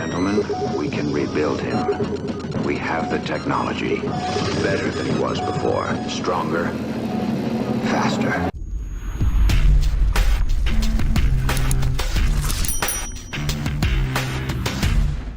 Gentlemen, we can rebuild him. We have the technology. Better than he was before. Stronger. Faster.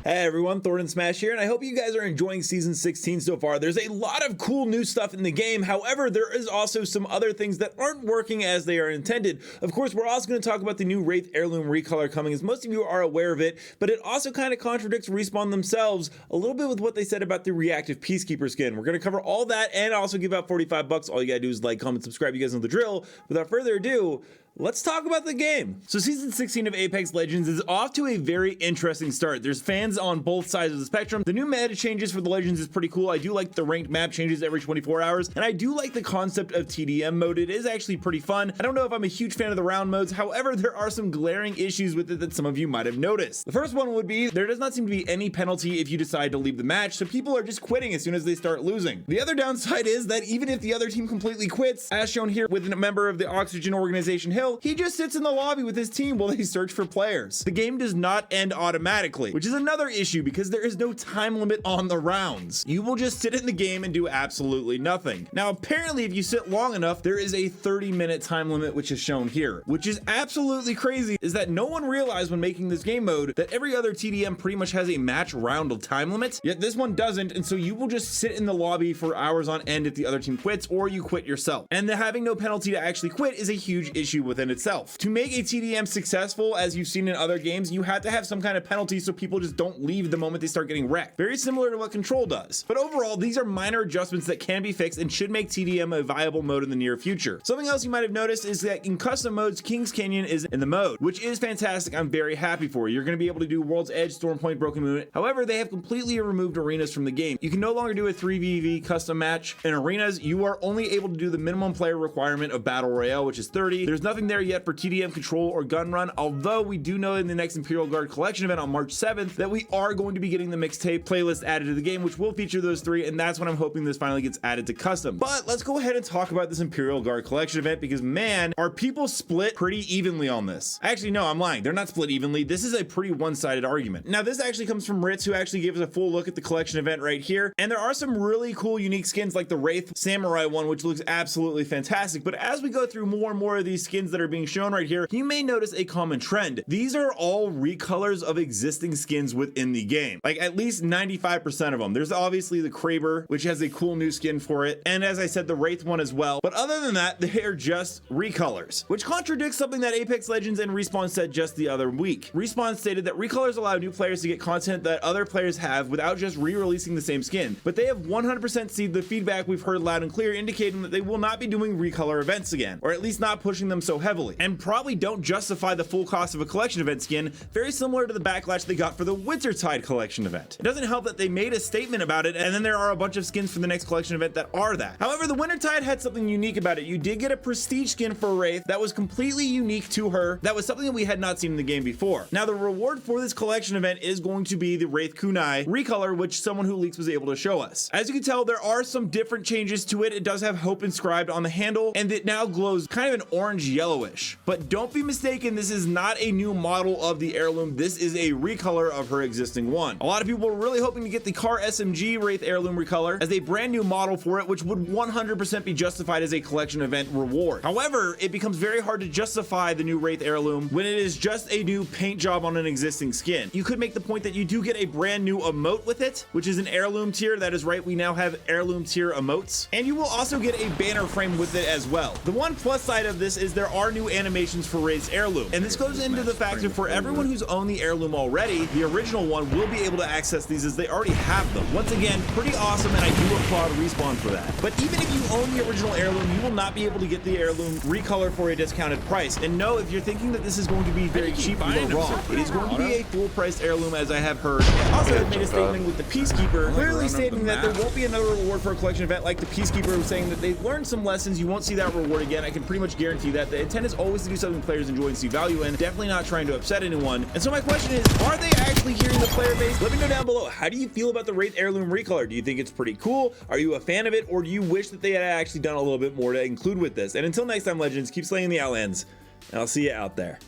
Hey everyone, Thordan Smash here, and I hope you guys are enjoying Season 16 so far. There's a lot of cool new stuff in the game. However, there is also some other things that aren't working as they are intended. Of course, we're also going to talk about the new Wraith Heirloom Recolor coming, as most of you are aware of it, but it also kind of contradicts Respawn themselves a little bit with what they said about the reactive Peacekeeper skin. We're going to cover all that and also give out 45 bucks. All you gotta do is like, comment, subscribe. You guys know the drill. Without further ado, let's talk about the game. So Season 16 of Apex Legends is off to a very interesting start. There's fans on both sides of the spectrum. The new meta changes for the Legends is pretty cool. I do like the ranked map changes every 24 hours, and I do like the concept of TDM mode. It is actually pretty fun. I don't know if I'm a huge fan of the round modes. However, there are some glaring issues with it that some of you might have noticed. The first one would be there does not seem to be any penalty if you decide to leave the match, so people are just quitting as soon as they start losing. The other downside is that even if the other team completely quits, as shown here with a member of the Oxygen organization Hill, he just sits in the lobby with his team while they search for players. The game does not end automatically, which is another issue because there is no time limit on the rounds. You will just sit in the game and do absolutely nothing. Now, apparently, if you sit long enough, there is a 30-minute time limit, which is shown here, which is absolutely crazy, is that no one realized when making this game mode that every other TDM pretty much has a match round time limit, yet this one doesn't, and so you will just sit in the lobby for hours on end if the other team quits, or you quit yourself. And the having no penalty to actually quit is a huge issue within itself. To make a TDM successful, as you've seen in other games, you have to have some kind of penalty so people just don't leave the moment they start getting wrecked. Very similar to what Control does. But overall, these are minor adjustments that can be fixed and should make TDM a viable mode in the near future. Something else you might have noticed is that in custom modes, King's Canyon is in the mode, which is fantastic. I'm very happy for. You're going to be able to do World's Edge, Storm Point, Broken Moon. However, they have completely removed arenas from the game. You can no longer do a 3v3 custom match. In arenas, you are only able to do the minimum player requirement of Battle Royale, which is 30. There's nothing there yet for TDM Control or Gun Run, although we do know in the next Imperial Guard Collection event on March 7th that we are going to be getting the mixtape playlist added to the game, which will feature those three, and that's when I'm hoping this finally gets added to custom. But let's go ahead and talk about this Imperial Guard Collection event, because man, are people split pretty evenly on this. Actually, no, I'm lying. They're not split evenly. This is a pretty one-sided argument. Now, this actually comes from Ritz, who actually gave us a full look at the collection event right here, and there are some really cool unique skins like the Wraith Samurai one, which looks absolutely fantastic. But as we go through more and more of these skins that are being shown right here, you may notice a common trend. These are all recolors of existing skins within the game, like at least 95% of them. There's obviously the Kraber, which has a cool new skin for it, and as I said, the Wraith one as well. But other than that, they are just recolors, which contradicts something that Apex Legends and Respawn said just the other week. Respawn stated that recolors allow new players to get content that other players have without just re-releasing the same skin, but they have 100% seen the feedback we've heard loud and clear, indicating that they will not be doing recolor events again, or at least not pushing them so heavily, and probably don't justify the full cost of a collection event skin, very similar to the backlash they got for the Wintertide collection event. It doesn't help that they made a statement about it, and then there are a bunch of skins for the next collection event that are that. However, the Wintertide had something unique about it. You did get a prestige skin for Wraith that was completely unique to her. That was something that we had not seen in the game before. Now, the reward for this collection event is going to be the Wraith Kunai Recolor, which someone who leaks was able to show us. As you can tell, there are some different changes to it. It does have Hope inscribed on the handle, and it now glows kind of an orange yellowish. But don't be mistaken, this is not a new model of the heirloom. This is a recolor of her existing one. A lot of people were really hoping to get the Car SMG Wraith Heirloom Recolor as a brand new model for it, which would 100% be justified as a collection event reward. However, it becomes very hard to justify the new Wraith Heirloom when it is just a new paint job on an existing skin. You could make the point that you do get a brand new emote with it, which is an heirloom tier. That is right, we now have heirloom tier emotes, and you will also get a banner frame with it as well. The one plus side of this is there are new animations for Wraith's heirloom, and this goes into the fact that for everyone who's owned the heirloom already, the original one will be able to access these as they already have them. Once again, pretty awesome, and I do applaud Respawn for that. But even if you own the original heirloom, you will not be able to get the heirloom recolor for a discounted price. And no, if you're thinking that this is going to be very cheap, you are wrong. It is going to be a full-priced heirloom, as I have heard. Also, have made a statement with the Peacekeeper, clearly stating that there won't be another reward for a collection event like the Peacekeeper, was saying that they've learned some lessons. You won't see that reward again. I can pretty much guarantee that. The intent is always to do something players enjoy and see value in, definitely not trying to upset anyone. And so my question is, are they actually hearing the player base? Let me know down below. How do you feel about the Wraith Heirloom Recolor? Do you think it's pretty cool? Are you a fan of it, or do you wish that they had actually done a little bit more to include with this? And until next time, Legends, keep slaying the Outlands, and I'll see you out there.